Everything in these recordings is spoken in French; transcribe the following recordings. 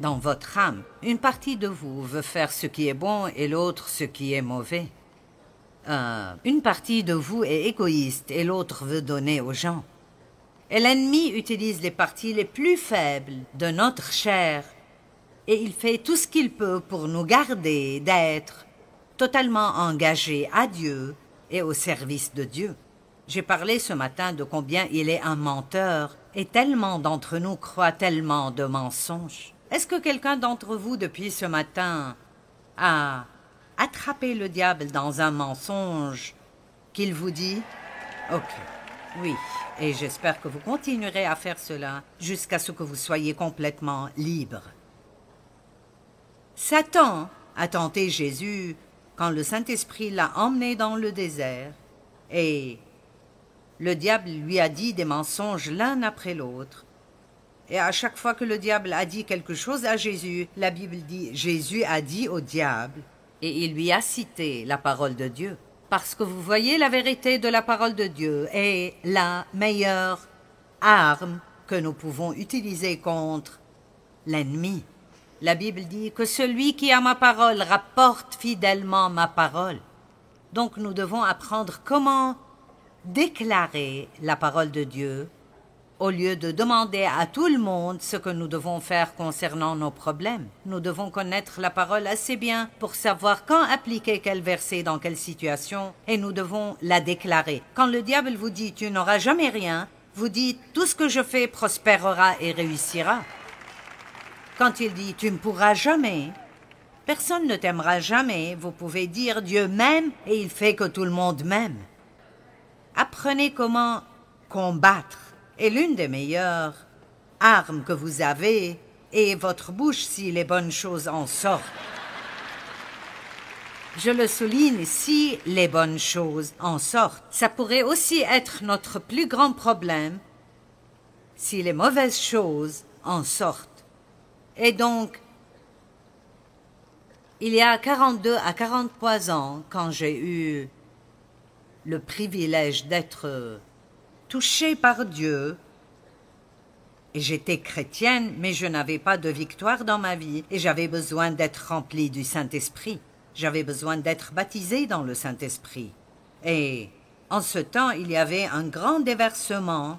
dans votre âme. Une partie de vous veut faire ce qui est bon et l'autre ce qui est mauvais. Une partie de vous est égoïste et l'autre veut donner aux gens. Et l'ennemi utilise les parties les plus faibles de notre chair et il fait tout ce qu'il peut pour nous garder d'être totalement engagés à Dieu et au service de Dieu. J'ai parlé ce matin de combien il est un menteur et tellement d'entre nous croient tellement de mensonges. Est-ce que quelqu'un d'entre vous depuis ce matin a attrapé le diable dans un mensonge qu'il vous dit? Ok, oui, et j'espère que vous continuerez à faire cela jusqu'à ce que vous soyez complètement libre. Satan a tenté Jésus quand le Saint-Esprit l'a emmené dans le désert et le diable lui a dit des mensonges l'un après l'autre. Et à chaque fois que le diable a dit quelque chose à Jésus, la Bible dit « Jésus a dit au diable » et il lui a cité la parole de Dieu. Parce que vous voyez, la vérité de la parole de Dieu est la meilleure arme que nous pouvons utiliser contre l'ennemi. La Bible dit que celui qui a ma parole rapporte fidèlement ma parole. Donc nous devons apprendre comment déclarer la parole de Dieu au lieu de demander à tout le monde ce que nous devons faire concernant nos problèmes. Nous devons connaître la parole assez bien pour savoir quand appliquer quel verset dans quelle situation et nous devons la déclarer. Quand le diable vous dit « tu n'auras jamais rien », vous dites « tout ce que je fais prospérera et réussira ». Quand il dit « tu ne pourras jamais », personne ne t'aimera jamais, vous pouvez dire « Dieu m'aime et il fait que tout le monde m'aime ». Apprenez comment combattre. Et l'une des meilleures armes que vous avez est votre bouche si les bonnes choses en sortent. Je le souligne, si les bonnes choses en sortent. Ça pourrait aussi être notre plus grand problème si les mauvaises choses en sortent. Et donc, il y a 42 à 43 ans, quand j'ai eu le privilège d'être touchée par Dieu, et j'étais chrétienne, mais je n'avais pas de victoire dans ma vie, et j'avais besoin d'être remplie du Saint-Esprit. J'avais besoin d'être baptisée dans le Saint-Esprit. Et en ce temps, il y avait un grand déversement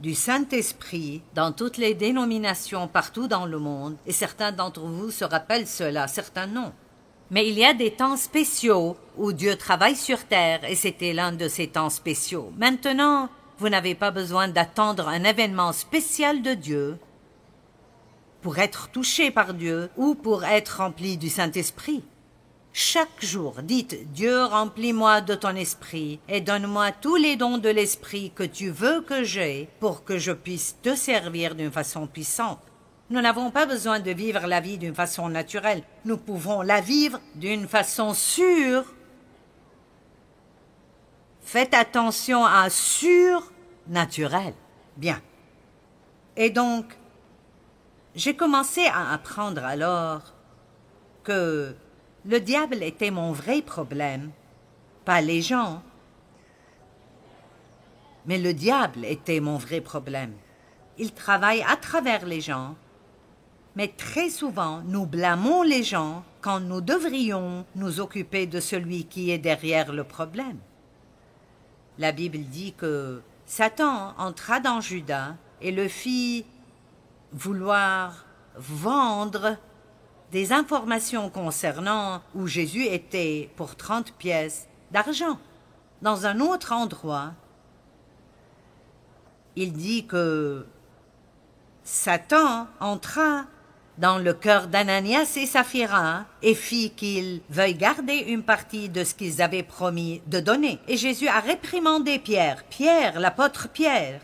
du Saint-Esprit dans toutes les dénominations partout dans le monde, et certains d'entre vous se rappellent cela, certains non. Mais il y a des temps spéciaux où Dieu travaille sur terre, et c'était l'un de ces temps spéciaux. Maintenant, vous n'avez pas besoin d'attendre un événement spécial de Dieu pour être touché par Dieu ou pour être rempli du Saint-Esprit. Chaque jour, dites « Dieu, remplis-moi de ton esprit et donne-moi tous les dons de l'esprit que tu veux que j'aie pour que je puisse te servir d'une façon puissante. » Nous n'avons pas besoin de vivre la vie d'une façon naturelle. Nous pouvons la vivre d'une façon sûre. Faites attention à surnaturel. Bien. Et donc, j'ai commencé à apprendre alors que le diable était mon vrai problème, pas les gens. Mais le diable était mon vrai problème. Il travaille à travers les gens. Mais très souvent, nous blâmons les gens quand nous devrions nous occuper de celui qui est derrière le problème. La Bible dit que Satan entra dans Judas et le fit vouloir vendre des informations concernant où Jésus était pour 30 pièces d'argent. Dans un autre endroit, il dit que Satan entra dans le cœur d'Ananias et Saphira et fit qu'ils veuillent garder une partie de ce qu'ils avaient promis de donner. Et Jésus a réprimandé Pierre, l'apôtre Pierre.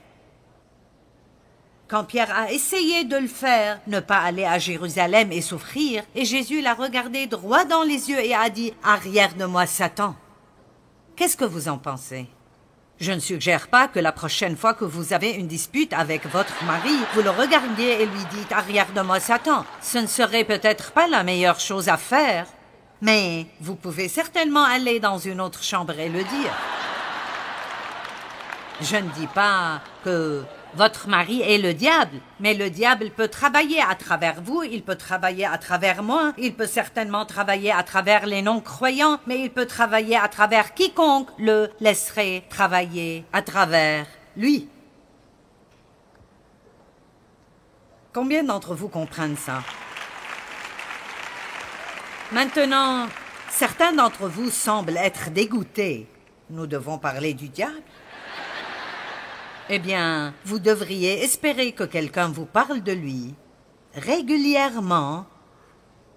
Quand Pierre a essayé de le faire, ne pas aller à Jérusalem et souffrir, et Jésus l'a regardé droit dans les yeux et a dit « Arrière de moi, Satan !» Qu'est-ce que vous en pensez? Je ne suggère pas que la prochaine fois que vous avez une dispute avec votre mari, vous le regardiez et lui dites « Arrière de moi, Satan !» Ce ne serait peut-être pas la meilleure chose à faire, mais vous pouvez certainement aller dans une autre chambre et le dire. Je ne dis pas que Votre mari est le diable, mais le diable peut travailler à travers vous, il peut travailler à travers moi, il peut certainement travailler à travers les non-croyants, mais il peut travailler à travers quiconque le laisserait travailler à travers lui. Combien d'entre vous comprennent ça? Maintenant, certains d'entre vous semblent être dégoûtés. Nous devons parler du diable? Eh bien, vous devriez espérer que quelqu'un vous parle de lui régulièrement,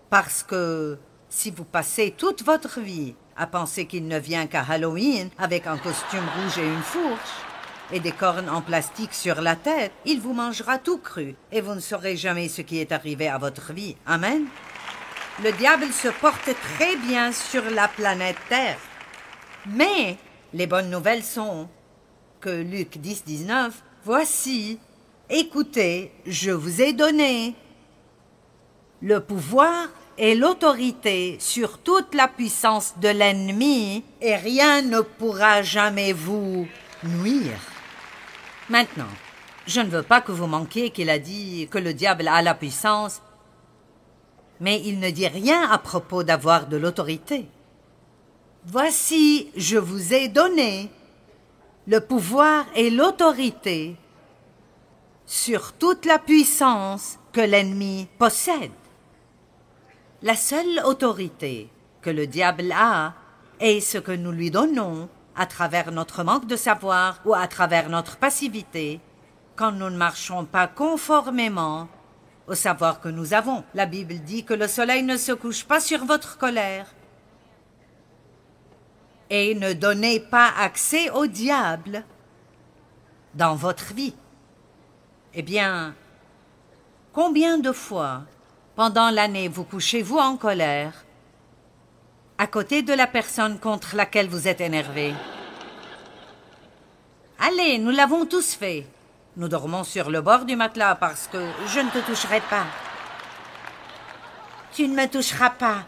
parce que si vous passez toute votre vie à penser qu'il ne vient qu'à Halloween avec un costume rouge et une fourche et des cornes en plastique sur la tête, il vous mangera tout cru et vous ne saurez jamais ce qui est arrivé à votre vie. Amen. Le diable se porte très bien sur la planète Terre. Mais les bonnes nouvelles sont que Luc 10, 19, « Voici, écoutez, je vous ai donné le pouvoir et l'autorité sur toute la puissance de l'ennemi, et rien ne pourra jamais vous nuire. » Maintenant, je ne veux pas que vous manquiez qu'il a dit que le diable a la puissance, mais il ne dit rien à propos d'avoir de l'autorité. « Voici, je vous ai donné le pouvoir et l'autorité sur toute la puissance que l'ennemi possède. » La seule autorité que le diable a est ce que nous lui donnons à travers notre manque de savoir ou à travers notre passivité quand nous ne marchons pas conformément au savoir que nous avons. La Bible dit que le soleil ne se couche pas sur votre colère. Et ne donnez pas accès au diable dans votre vie. Eh bien, combien de fois, pendant l'année, vous couchez-vous en colère, à côté de la personne contre laquelle vous êtes énervé? Allez, nous l'avons tous fait. Nous dormons sur le bord du matelas parce que je ne te toucherai pas. Tu ne me toucheras pas.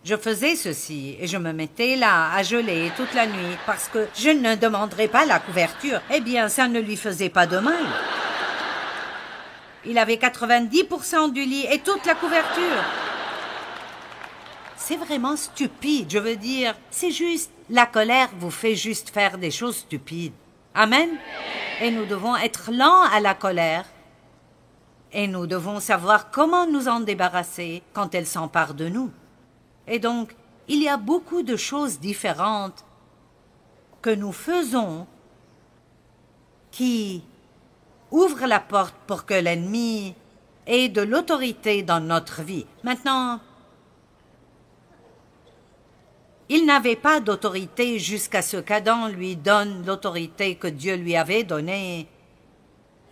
Je faisais ceci et je me mettais là à geler toute la nuit parce que je ne demanderais pas la couverture. Eh bien, ça ne lui faisait pas de mal. Il avait 90% du lit et toute la couverture. C'est vraiment stupide, je veux dire. C'est juste, la colère vous fait juste faire des choses stupides. Amen. Et nous devons être lents à la colère. Et nous devons savoir comment nous en débarrasser quand elle s'empare de nous. Et donc, il y a beaucoup de choses différentes que nous faisons qui ouvrent la porte pour que l'ennemi ait de l'autorité dans notre vie. Maintenant, il n'avait pas d'autorité jusqu'à ce qu'Adam lui donne l'autorité que Dieu lui avait donnée.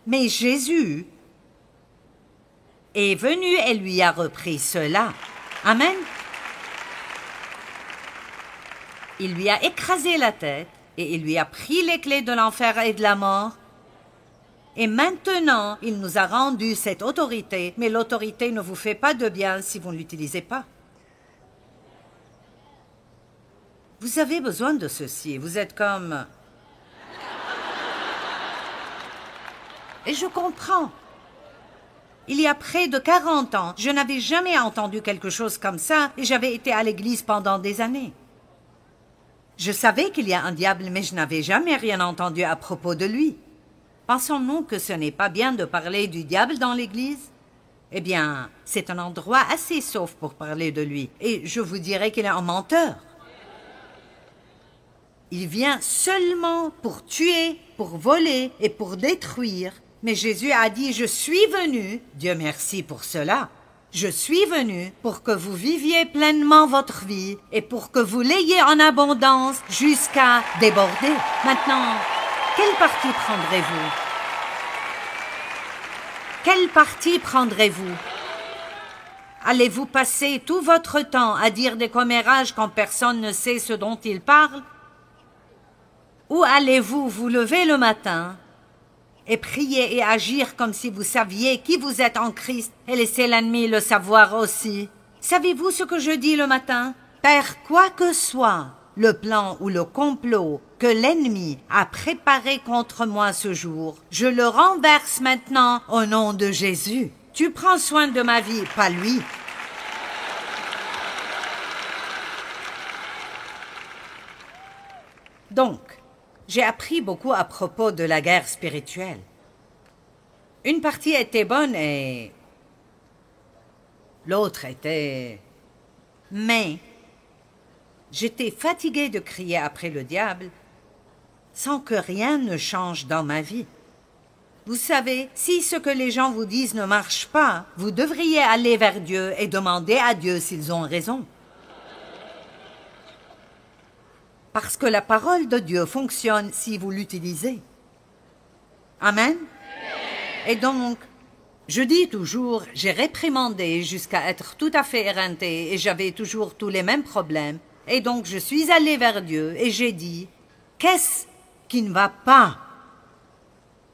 Mais Jésus est venu et lui a repris cela. Amen. Il lui a écrasé la tête et il lui a pris les clés de l'enfer et de la mort. Et maintenant, il nous a rendu cette autorité, mais l'autorité ne vous fait pas de bien si vous ne l'utilisez pas. Vous avez besoin de ceci, vous êtes comme... Et je comprends. Il y a près de 40 ans, je n'avais jamais entendu quelque chose comme ça et j'avais été à l'église pendant des années. Je savais qu'il y a un diable, mais je n'avais jamais rien entendu à propos de lui. Pensons-nous que ce n'est pas bien de parler du diable dans l'église? Eh bien, c'est un endroit assez sauf pour parler de lui, et je vous dirais qu'il est un menteur. Il vient seulement pour tuer, pour voler et pour détruire. Mais Jésus a dit, je suis venu, Dieu merci pour cela, je suis venu pour que vous viviez pleinement votre vie et pour que vous l'ayez en abondance jusqu'à déborder. Maintenant, quel parti prendrez-vous? Quel parti prendrez-vous? Allez-vous passer tout votre temps à dire des commérages quand personne ne sait ce dont il parle? Ou allez-vous vous lever le matin et prier et agir comme si vous saviez qui vous êtes en Christ et laisser l'ennemi le savoir aussi? Savez-vous ce que je dis le matin? Père, quoi que soit le plan ou le complot que l'ennemi a préparé contre moi ce jour, je le renverse maintenant au nom de Jésus. Tu prends soin de ma vie, pas lui. Donc, j'ai appris beaucoup à propos de la guerre spirituelle. Une partie était bonne et l'autre était... Mais j'étais fatiguée de crier après le diable sans que rien ne change dans ma vie. Vous savez, si ce que les gens vous disent ne marche pas, vous devriez aller vers Dieu et demander à Dieu s'ils ont raison. Parce que la parole de Dieu fonctionne si vous l'utilisez. Amen. Et donc, je dis toujours, j'ai réprimandé jusqu'à être tout à fait éreintée et j'avais toujours tous les mêmes problèmes. Et donc, je suis allée vers Dieu et j'ai dit, qu'est-ce qui ne va pas?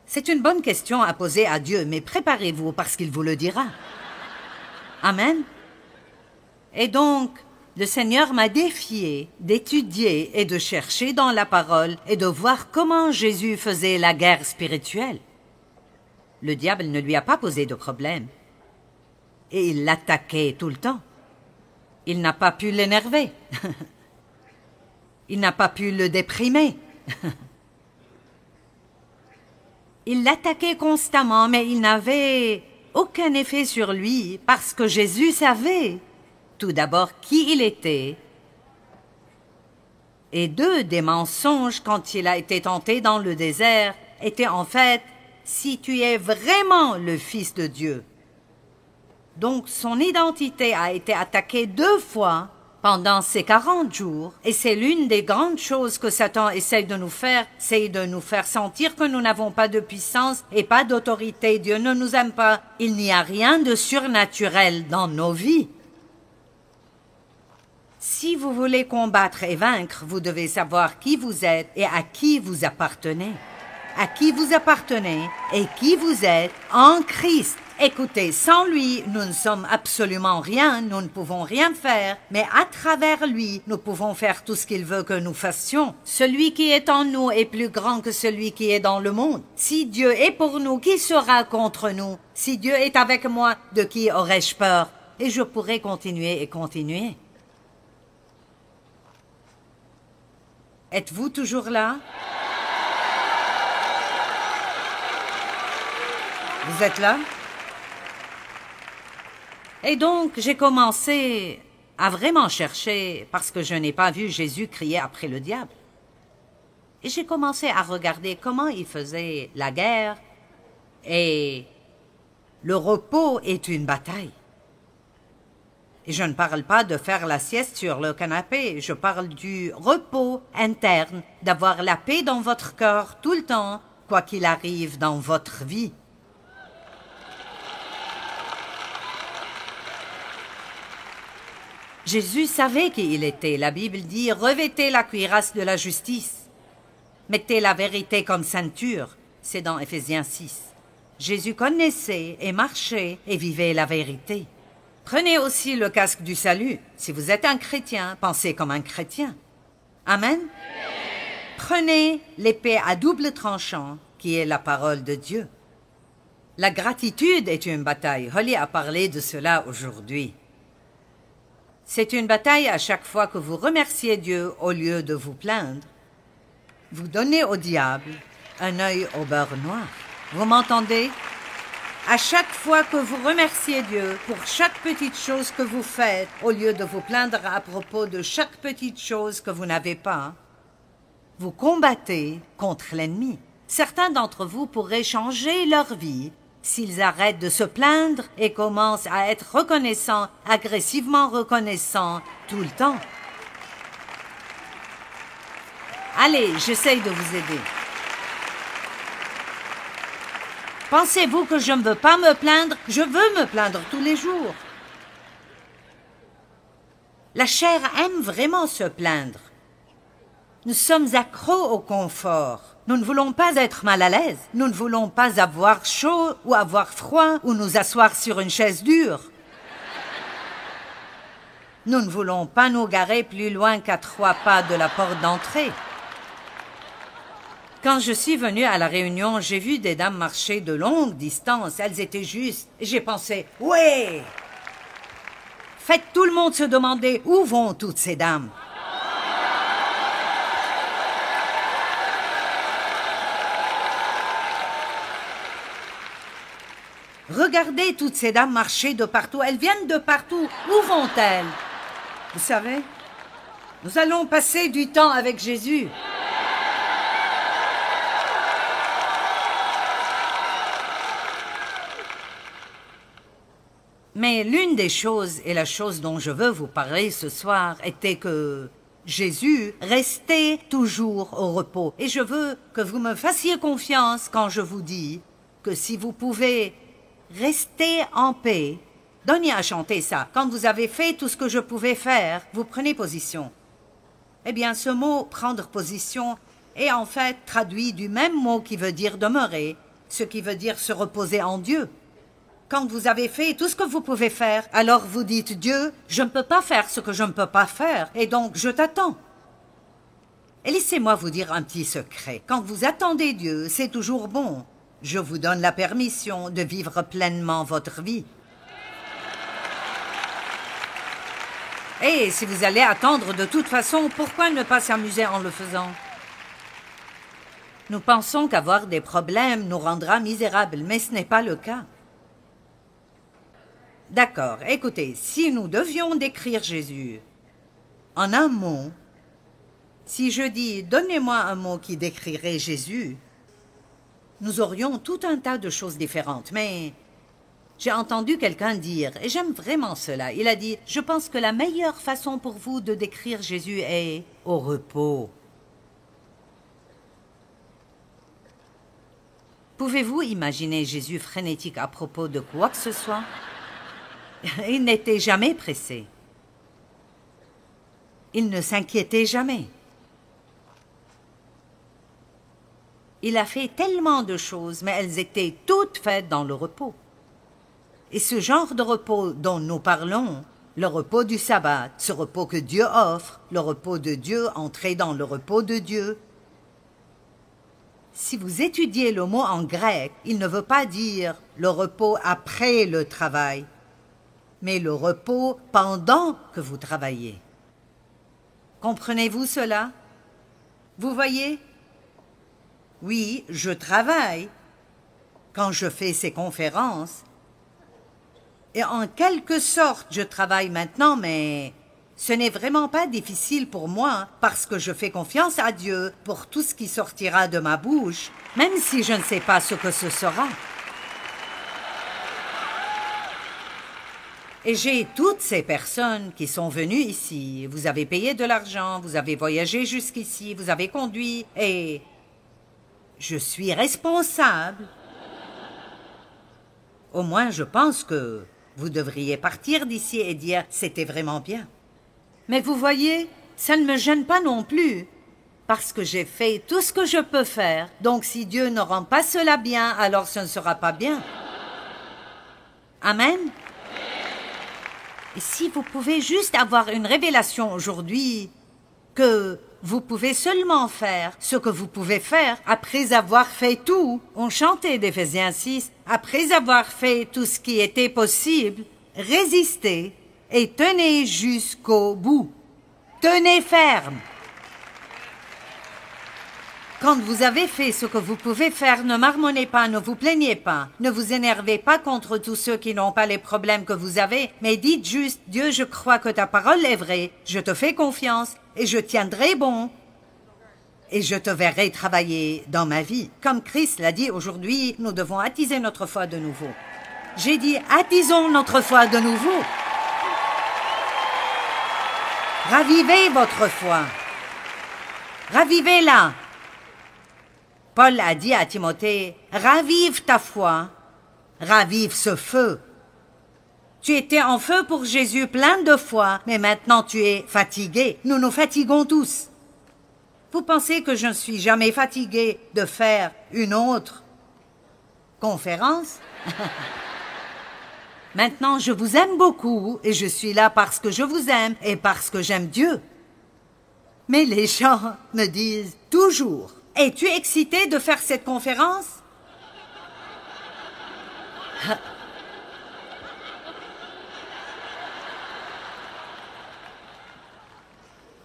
C'est une bonne question à poser à Dieu, mais préparez-vous parce qu'il vous le dira. Amen. Et donc, le Seigneur m'a défié d'étudier et de chercher dans la parole et de voir comment Jésus faisait la guerre spirituelle. Le diable ne lui a pas posé de problème. Et il l'attaquait tout le temps. Il n'a pas pu l'énerver. Il n'a pas pu le déprimer. Il l'attaquait constamment, mais il n'avait aucun effet sur lui parce que Jésus savait tout d'abord qui il était et deux des mensonges quand il a été tenté dans le désert étaient en fait si tu es vraiment le Fils de Dieu. Donc son identité a été attaquée 2 fois pendant ces 40 jours, et c'est l'une des grandes choses que Satan essaye de nous faire, c'est de nous faire sentir que nous n'avons pas de puissance et pas d'autorité. Dieu ne nous aime pas. Il n'y a rien de surnaturel dans nos vies. Si vous voulez combattre et vaincre, vous devez savoir qui vous êtes et à qui vous appartenez. À qui vous appartenez et qui vous êtes en Christ. Écoutez, sans lui, nous ne sommes absolument rien, nous ne pouvons rien faire, mais à travers lui, nous pouvons faire tout ce qu'il veut que nous fassions. Celui qui est en nous est plus grand que celui qui est dans le monde. Si Dieu est pour nous, qui sera contre nous? Si Dieu est avec moi, de qui aurais-je peur? Et je pourrais continuer et continuer. Êtes-vous toujours là? Vous êtes là? Et donc, j'ai commencé à vraiment chercher parce que je n'ai pas vu Jésus crier après le diable. Et j'ai commencé à regarder comment il faisait la guerre et le repos est une bataille. Et je ne parle pas de faire la sieste sur le canapé, je parle du repos interne, d'avoir la paix dans votre cœur tout le temps, quoi qu'il arrive dans votre vie. Jésus savait qui il était. La Bible dit « Revêtez la cuirasse de la justice. Mettez la vérité comme ceinture. » C'est dans Éphésiens 6. Jésus connaissait et marchait et vivait la vérité. Prenez aussi le casque du salut. Si vous êtes un chrétien, pensez comme un chrétien. Amen. Prenez l'épée à double tranchant, qui est la parole de Dieu. La gratitude est une bataille. Holly a parlé de cela aujourd'hui. C'est une bataille à chaque fois que vous remerciez Dieu au lieu de vous plaindre. Vous donnez au diable un œil au beurre noir. Vous m'entendez? À chaque fois que vous remerciez Dieu pour chaque petite chose que vous faites, au lieu de vous plaindre à propos de chaque petite chose que vous n'avez pas, vous combattez contre l'ennemi. Certains d'entre vous pourraient changer leur vie s'ils arrêtent de se plaindre et commencent à être reconnaissants, agressivement reconnaissants, tout le temps. Allez, j'essaye de vous aider. Pensez-vous que je ne veux pas me plaindre? Je veux me plaindre tous les jours. La chair aime vraiment se plaindre. Nous sommes accros au confort. Nous ne voulons pas être mal à l'aise. Nous ne voulons pas avoir chaud ou avoir froid ou nous asseoir sur une chaise dure. Nous ne voulons pas nous garer plus loin qu'à 3 pas de la porte d'entrée. Quand je suis venue à la réunion, j'ai vu des dames marcher de longues distances. Elles étaient justes. J'ai pensé, ouais! Faites tout le monde se demander où vont toutes ces dames. Regardez toutes ces dames marcher de partout. Elles viennent de partout. Où vont-elles? Vous savez, nous allons passer du temps avec Jésus. Mais l'une des choses, et la chose dont je veux vous parler ce soir, était que Jésus restait toujours au repos. Et je veux que vous me fassiez confiance quand je vous dis que si vous pouvez rester en paix, Donnie a chanté ça. Quand vous avez fait tout ce que je pouvais faire, vous prenez position. Eh bien, ce mot « prendre position » est en fait traduit du même mot qui veut dire « demeurer », ce qui veut dire se reposer en Dieu. Quand vous avez fait tout ce que vous pouvez faire, alors vous dites « Dieu, je ne peux pas faire ce que je ne peux pas faire, et donc je t'attends. » Et laissez-moi vous dire un petit secret. Quand vous attendez Dieu, c'est toujours bon. Je vous donne la permission de vivre pleinement votre vie. Et si vous allez attendre de toute façon, pourquoi ne pas s'amuser en le faisant? Nous pensons qu'avoir des problèmes nous rendra misérables, mais ce n'est pas le cas. D'accord, écoutez, si nous devions décrire Jésus en un mot, si je dis « donnez-moi un mot qui décrirait Jésus », nous aurions tout un tas de choses différentes, mais j'ai entendu quelqu'un dire, et j'aime vraiment cela, il a dit « je pense que la meilleure façon pour vous de décrire Jésus est au repos ». Pouvez-vous imaginer Jésus frénétique à propos de quoi que ce soit? Il n'était jamais pressé. Il ne s'inquiétait jamais. Il a fait tellement de choses, mais elles étaient toutes faites dans le repos. Et ce genre de repos dont nous parlons, le repos du sabbat, ce repos que Dieu offre, le repos de Dieu, entrer dans le repos de Dieu. Si vous étudiez le mot en grec, il ne veut pas dire le repos après le travail, mais le repos pendant que vous travaillez. Comprenez-vous cela? Vous voyez? Oui, je travaille quand je fais ces conférences. Et en quelque sorte, je travaille maintenant, mais ce n'est vraiment pas difficile pour moi parce que je fais confiance à Dieu pour tout ce qui sortira de ma bouche, même si je ne sais pas ce que ce sera. Et j'ai toutes ces personnes qui sont venues ici. Vous avez payé de l'argent, vous avez voyagé jusqu'ici, vous avez conduit, et je suis responsable. Au moins, je pense que vous devriez partir d'ici et dire « c'était vraiment bien ». Mais vous voyez, ça ne me gêne pas non plus, parce que j'ai fait tout ce que je peux faire. Donc si Dieu ne rend pas cela bien, alors ce ne sera pas bien. Amen. Et si vous pouvez juste avoir une révélation aujourd'hui, que vous pouvez seulement faire ce que vous pouvez faire après avoir fait tout. On chantait d'Éphésiens 6, après avoir fait tout ce qui était possible, résistez et tenez jusqu'au bout. Tenez ferme. Quand vous avez fait ce que vous pouvez faire, ne marmonnez pas, ne vous plaignez pas, ne vous énervez pas contre tous ceux qui n'ont pas les problèmes que vous avez, mais dites juste « Dieu, je crois que ta parole est vraie, je te fais confiance et je tiendrai bon et je te verrai travailler dans ma vie. » Comme Christ l'a dit aujourd'hui, nous devons attiser notre foi de nouveau. J'ai dit « attisons notre foi de nouveau ». Ravivez votre foi. Ravivez-la. Paul a dit à Timothée, « Ravive ta foi, ravive ce feu. » Tu étais en feu pour Jésus plein de fois, mais maintenant tu es fatigué. Nous nous fatiguons tous. Vous pensez que je ne suis jamais fatigué de faire une autre conférence? Maintenant, je vous aime beaucoup et je suis là parce que je vous aime et parce que j'aime Dieu. Mais les gens me disent toujours, « Es-tu excité de faire cette conférence? »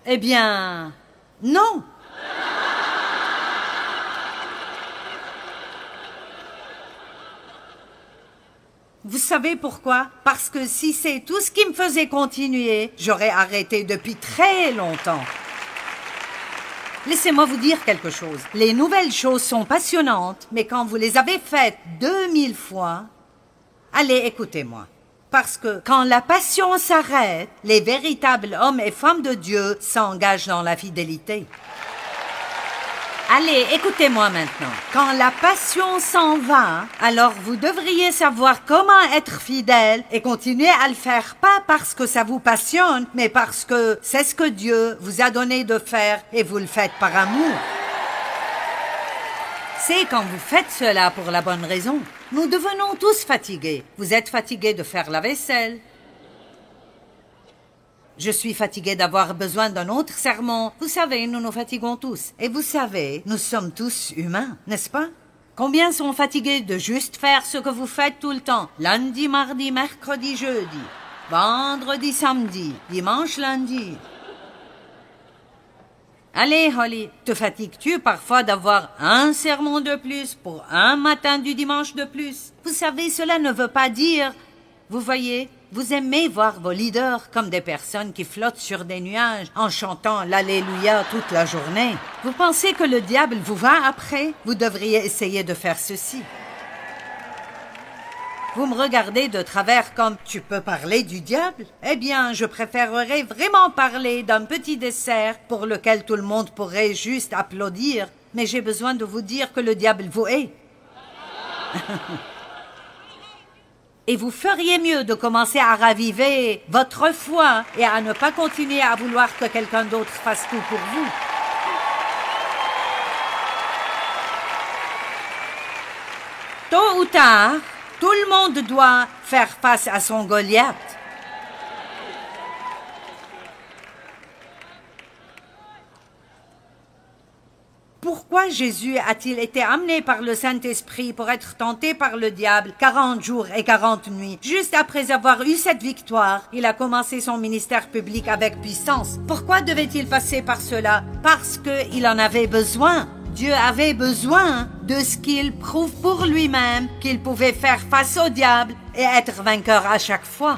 Eh bien, non. Vous savez pourquoi? Parce que si c'est tout ce qui me faisait continuer, j'aurais arrêté depuis très longtemps. Laissez-moi vous dire quelque chose. Les nouvelles choses sont passionnantes, mais quand vous les avez faites 2000 fois, allez, écoutez-moi. Parce que quand la passion s'arrête, les véritables hommes et femmes de Dieu s'engagent dans la fidélité. Allez, écoutez-moi maintenant. Quand la passion s'en va, alors vous devriez savoir comment être fidèle et continuer à le faire, pas parce que ça vous passionne, mais parce que c'est ce que Dieu vous a donné de faire et vous le faites par amour. C'est quand vous faites cela pour la bonne raison. Nous devenons tous fatigués. Vous êtes fatigués de faire la vaisselle. Je suis fatiguée d'avoir besoin d'un autre sermon. Vous savez, nous nous fatiguons tous. Et vous savez, nous sommes tous humains, n'est-ce pas? Combien sont fatigués de juste faire ce que vous faites tout le temps? Lundi, mardi, mercredi, jeudi. Vendredi, samedi. Dimanche, lundi. Allez, Holly, te fatigues-tu parfois d'avoir un sermon de plus pour un matin du dimanche de plus? Vous savez, cela ne veut pas dire... Vous voyez, vous aimez voir vos leaders comme des personnes qui flottent sur des nuages en chantant l'Alléluia toute la journée. Vous pensez que le diable vous va après? Vous devriez essayer de faire ceci. Vous me regardez de travers comme « Tu peux parler du diable ?» Eh bien, je préférerais vraiment parler d'un petit dessert pour lequel tout le monde pourrait juste applaudir, mais j'ai besoin de vous dire que le diable vous hait. Et vous feriez mieux de commencer à raviver votre foi et à ne pas continuer à vouloir que quelqu'un d'autre fasse tout pour vous. Tôt ou tard, tout le monde doit faire face à son Goliath. Pourquoi Jésus a-t-il été amené par le Saint-Esprit pour être tenté par le diable 40 jours et 40 nuits? Juste après avoir eu cette victoire, il a commencé son ministère public avec puissance. Pourquoi devait-il passer par cela? Parce qu'il en avait besoin. Dieu avait besoin de ce qu'il prouve pour lui-même qu'il pouvait faire face au diable et être vainqueur à chaque fois.